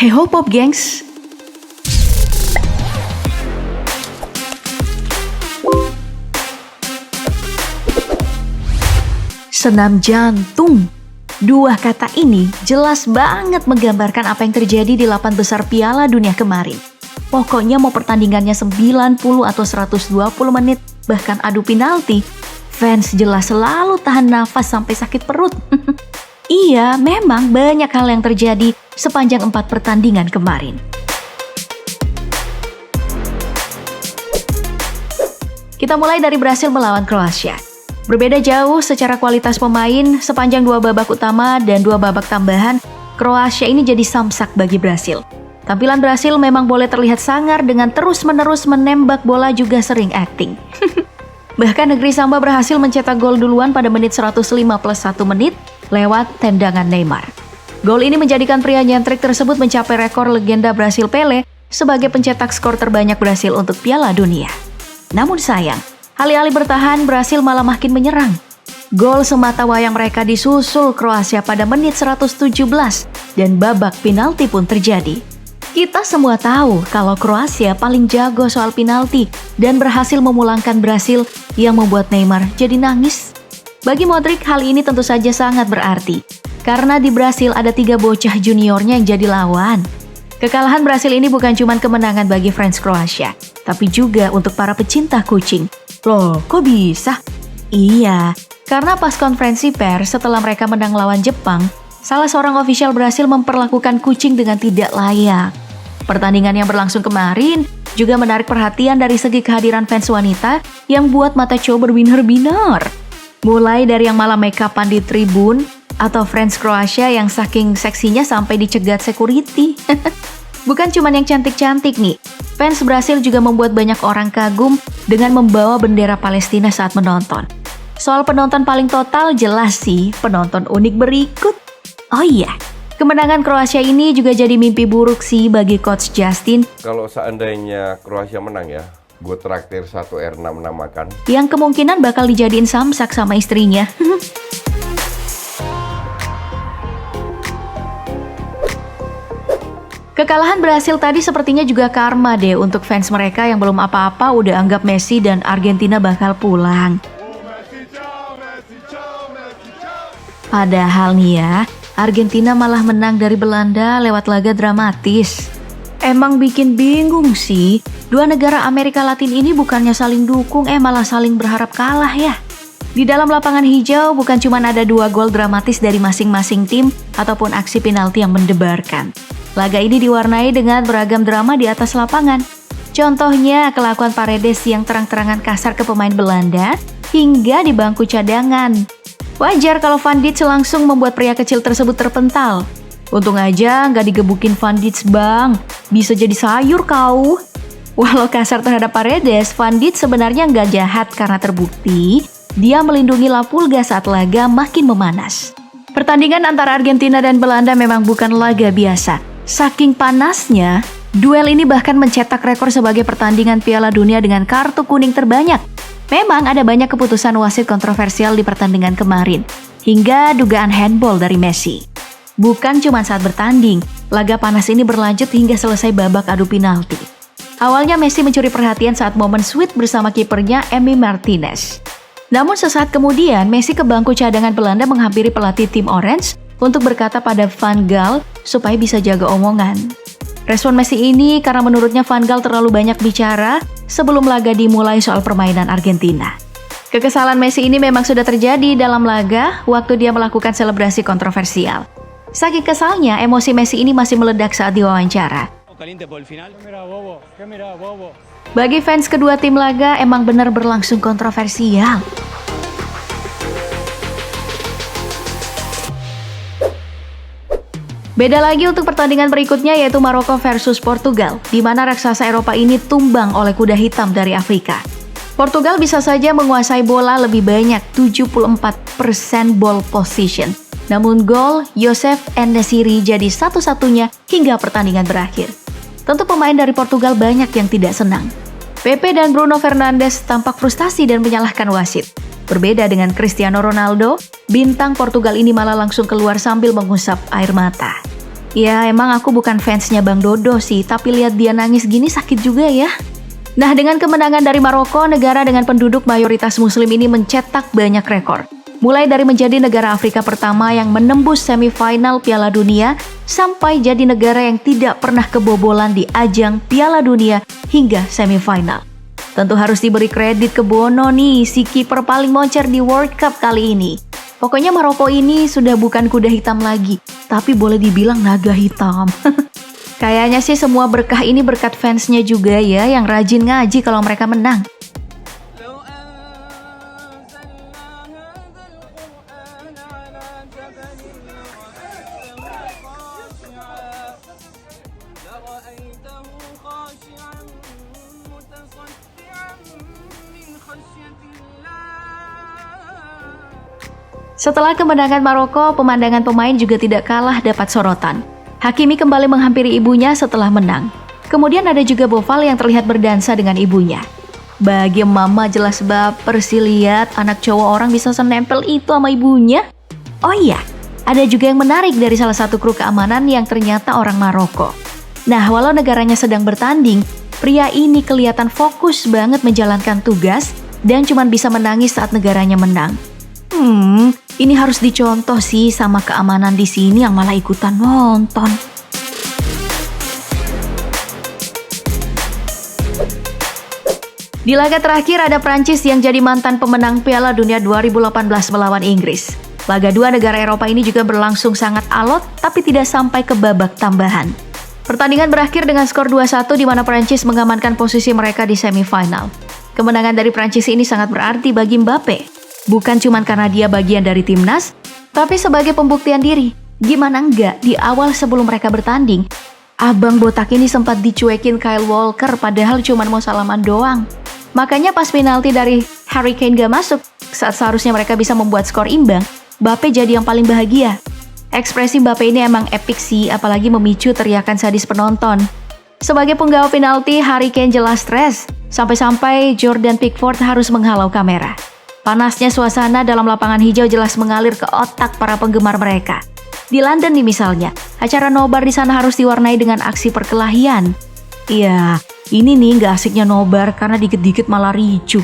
Hey ho pop gengs. Senam jantung. Dua kata ini jelas banget menggambarkan apa yang terjadi di 8 besar Piala Dunia kemarin. Pokoknya mau pertandingannya 90 atau 120 menit, bahkan adu penalti, fans jelas selalu tahan nafas sampai sakit perut. Iya, memang banyak hal yang terjadi sepanjang 4 pertandingan kemarin. Kita mulai dari Brasil melawan Kroasia. Berbeda jauh secara kualitas pemain, sepanjang 2 babak utama dan 2 babak tambahan, Kroasia ini jadi samsak bagi Brasil. Tampilan Brasil memang boleh terlihat sangar dengan terus-menerus menembak bola juga sering acting. Bahkan negeri Samba berhasil mencetak gol duluan pada menit 105 plus 1 menit lewat tendangan Neymar. Gol ini menjadikan pria nyentrik tersebut mencapai rekor legenda Brasil Pele sebagai pencetak skor terbanyak Brasil untuk Piala Dunia. Namun sayang, alih-alih bertahan, Brasil malah makin menyerang. Gol semata wayang mereka disusul Kroasia pada menit 117 dan babak penalti pun terjadi. Kita semua tahu kalau Kroasia paling jago soal penalti dan berhasil memulangkan Brasil yang membuat Neymar jadi nangis. Bagi Modric, hal ini tentu saja sangat berarti, karena di Brasil ada 3 bocah juniornya yang jadi lawan. Kekalahan Brasil ini bukan cuma kemenangan bagi fans Kroasia, tapi juga untuk para pecinta kucing. Loh, kok bisa? Iya, karena pas konferensi pers setelah mereka menang lawan Jepang, salah seorang ofisial Brasil memperlakukan kucing dengan tidak layak. Pertandingan yang berlangsung kemarin juga menarik perhatian dari segi kehadiran fans wanita yang buat mata cowok berbinar-binar. Mulai dari yang malah make upan di tribun, atau fans Kroasia yang saking seksinya sampai dicegat security. Bukan cuma yang cantik-cantik nih, fans Brasil juga membuat banyak orang kagum dengan membawa bendera Palestina saat menonton. Soal penonton paling total jelas sih penonton unik berikut. Oh iya, kemenangan Kroasia ini juga jadi mimpi buruk sih bagi Coach Justin. Kalau seandainya Kroasia menang ya, gue traktir 1 R6 makan. Yang kemungkinan bakal dijadiin samsak sama istrinya. Kekalahan Brasil tadi sepertinya juga karma deh untuk fans mereka yang belum apa-apa udah anggap Messi dan Argentina bakal pulang. Padahal nih ya, Argentina malah menang dari Belanda lewat laga dramatis. Emang bikin bingung sih, 2 negara Amerika Latin ini bukannya saling dukung, malah saling berharap kalah ya. Di dalam lapangan hijau bukan cuma ada 2 gol dramatis dari masing-masing tim ataupun aksi penalti yang mendebarkan. Laga ini diwarnai dengan beragam drama di atas lapangan. Contohnya kelakuan Paredes yang terang-terangan kasar ke pemain Belanda hingga di bangku cadangan. Wajar kalau Van Dijk langsung membuat pria kecil tersebut terpental. Untung aja nggak digebukin Van Dijk bang, bisa jadi sayur kau. Walau kasar terhadap Paredes, Van Dijk sebenarnya nggak jahat karena terbukti dia melindungi La Pulga saat laga makin memanas. Pertandingan antara Argentina dan Belanda memang bukan laga biasa. Saking panasnya, duel ini bahkan mencetak rekor sebagai pertandingan Piala Dunia dengan kartu kuning terbanyak. Memang ada banyak keputusan wasit kontroversial di pertandingan kemarin, hingga dugaan handball dari Messi. Bukan cuma saat bertanding, laga panas ini berlanjut hingga selesai babak adu penalti. Awalnya Messi mencuri perhatian saat momen sweet bersama kipernya Emi Martinez. Namun sesaat kemudian, Messi ke bangku cadangan Belanda menghampiri pelatih tim Orange untuk berkata pada Van Gaal supaya bisa jaga omongan. Respon Messi ini karena menurutnya Van Gaal terlalu banyak bicara sebelum laga dimulai soal permainan Argentina. Kekesalan Messi ini memang sudah terjadi dalam laga waktu dia melakukan selebrasi kontroversial. Saking kesalnya, emosi Messi ini masih meledak saat diwawancara. Bagi fans kedua tim laga emang benar berlangsung kontroversial. Beda lagi untuk pertandingan berikutnya yaitu Maroko versus Portugal, di mana raksasa Eropa ini tumbang oleh kuda hitam dari Afrika. Portugal bisa saja menguasai bola lebih banyak 74% ball position. Namun gol Youssef En-Nesyri jadi satu-satunya hingga pertandingan berakhir. Tentu pemain dari Portugal banyak yang tidak senang. Pepe dan Bruno Fernandes tampak frustasi dan menyalahkan wasit. Berbeda dengan Cristiano Ronaldo, bintang Portugal ini malah langsung keluar sambil mengusap air mata. Ya emang aku bukan fansnya Bang Dodo sih, tapi lihat dia nangis gini sakit juga ya. Nah dengan kemenangan dari Maroko, negara dengan penduduk mayoritas muslim ini mencetak banyak rekor. Mulai dari menjadi negara Afrika pertama yang menembus semifinal Piala Dunia, sampai jadi negara yang tidak pernah kebobolan di ajang Piala Dunia hingga semifinal. Tentu harus diberi kredit ke Bono nih, si kiper paling moncer di World Cup kali ini. Pokoknya Maroko ini sudah bukan kuda hitam lagi, tapi boleh dibilang naga hitam. Kayaknya sih semua berkah ini berkat fansnya juga ya, yang rajin ngaji kalau mereka menang. Setelah kemenangan Maroko, pemandangan pemain juga tidak kalah dapat sorotan. Hakimi kembali menghampiri ibunya setelah menang. Kemudian ada juga Boval yang terlihat berdansa dengan ibunya. Bagi mama jelas baper sih lihat anak cowok orang bisa senempel itu sama ibunya. Oh iya, ada juga yang menarik dari salah satu kru keamanan yang ternyata orang Maroko. Nah, walau negaranya sedang bertanding, pria ini kelihatan fokus banget menjalankan tugas dan cuma bisa menangis saat negaranya menang. Ini harus dicontoh sih sama keamanan di sini yang malah ikutan nonton. Di laga terakhir ada Prancis yang jadi mantan pemenang Piala Dunia 2018 melawan Inggris. Laga dua negara Eropa ini juga berlangsung sangat alot tapi tidak sampai ke babak tambahan. Pertandingan berakhir dengan skor 2-1 di mana Prancis mengamankan posisi mereka di semifinal. Kemenangan dari Prancis ini sangat berarti bagi Mbappe. Bukan cuma karena dia bagian dari timnas, tapi sebagai pembuktian diri. Gimana enggak di awal sebelum mereka bertanding, abang botak ini sempat dicuekin Kyle Walker padahal cuma mau salaman doang. Makanya pas penalti dari Harry Kane gak masuk, saat seharusnya mereka bisa membuat skor imbang, Mbappe jadi yang paling bahagia. Ekspresi Mbappe ini emang epik sih, apalagi memicu teriakan sadis penonton. Sebagai penggawa penalti, Harry Kane jelas stres, sampai-sampai Jordan Pickford harus menghalau kamera. Panasnya suasana dalam lapangan hijau jelas mengalir ke otak para penggemar mereka. Di London nih misalnya, acara nobar di sana harus diwarnai dengan aksi perkelahian. Iya, ini nih gak asiknya nobar karena dikit-dikit malah ricuh.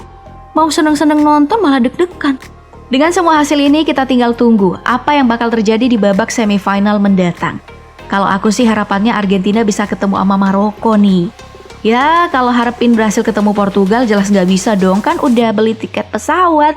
Mau seneng-seneng nonton malah deg-degan. Dengan semua hasil ini kita tinggal tunggu apa yang bakal terjadi di babak semifinal mendatang. Kalau aku sih harapannya Argentina bisa ketemu sama Maroko nih. Ya, kalau harapin berhasil ketemu Portugal jelas nggak bisa dong, kan udah beli tiket pesawat.